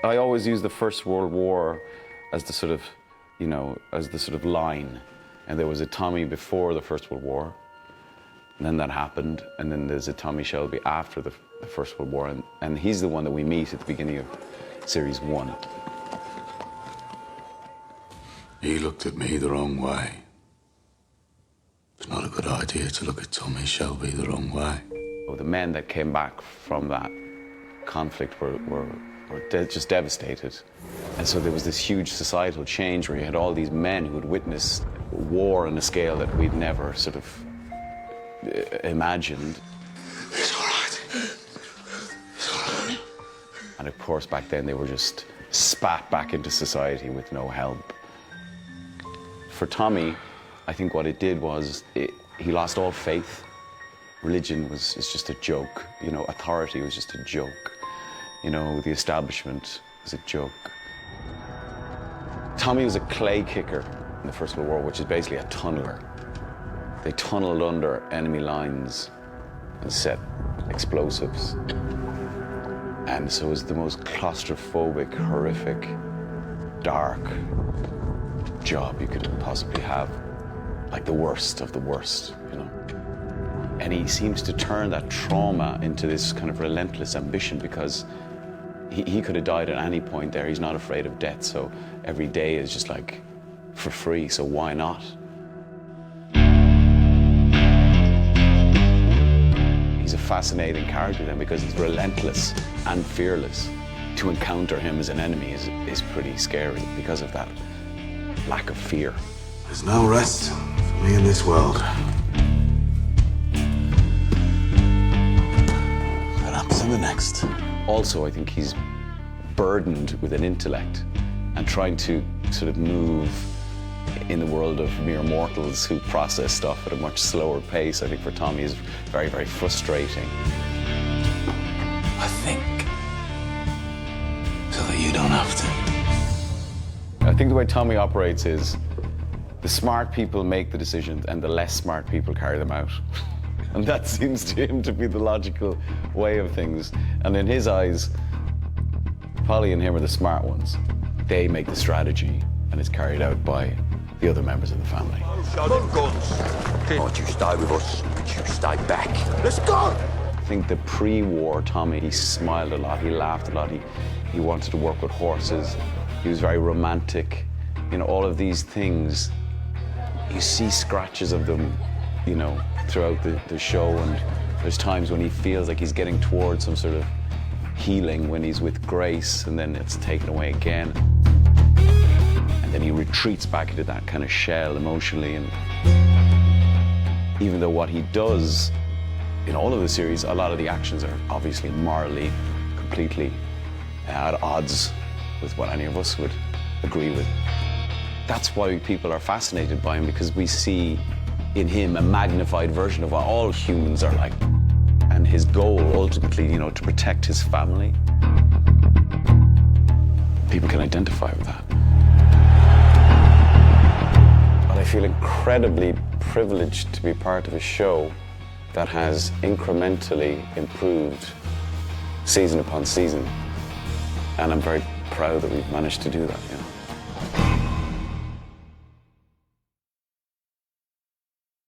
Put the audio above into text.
I always use the First World War as the sort of, as the sort of line. And there was a Tommy before the First World War, and then that happened, and then there's a Tommy Shelby after the First World War, and he's the one that we meet at the beginning of Series 1. He looked at me the wrong way. It's not a good idea to look at Tommy Shelby the wrong way. The men that came back from that conflict were just devastated. And so there was this huge societal change where you had all these men who had witnessed war on a scale that we'd never sort of imagined. It's all right. It's all right. And of course, back then, they were just spat back into society with no help. For Tommy, I think what it did was he lost all faith. Religion is just a joke. Authority was just a joke. The establishment was a joke. Tommy was a clay kicker in the First World War, which is basically a tunneler. They tunneled under enemy lines and set explosives. And so it was the most claustrophobic, horrific, dark job you could possibly have. Like the worst of the worst, And he seems to turn that trauma into this kind of relentless ambition because he could have died at any point there. He's not afraid of death, so every day is just like for free, so why not? He's a fascinating character then because he's relentless and fearless. To encounter him as an enemy is pretty scary because of that lack of fear. There's no rest for me in this world. Perhaps in the next. Also, I think he's burdened with an intellect and trying to sort of move in the world of mere mortals who process stuff at a much slower pace. I think for Tommy is very, very frustrating. I think so that you don't have to. I think the way Tommy operates is the smart people make the decisions and the less smart people carry them out. And that seems to him to be the logical way of things. And in his eyes, Polly and him are the smart ones. They make the strategy and it's carried out by the other members of the family. Show them guns. Don't you stay with us, you stay back. Let's go! I think the pre-war Tommy, he smiled a lot, he laughed a lot, he wanted to work with horses, he was very romantic. All of these things, you see scratches of them, throughout the show, and there's times when he feels like he's getting towards some sort of healing when he's with Grace, and then it's taken away again. And then he retreats back into that kind of shell emotionally. And even though what he does in all of the series, a lot of the actions are obviously morally completely at odds with what any of us would agree with. That's why people are fascinated by him, because we see in him a magnified version of what all humans are like. And his goal, ultimately, to protect his family. People can identify with that. But I feel incredibly privileged to be part of a show that has incrementally improved season upon season. And I'm very proud that we've managed to do that.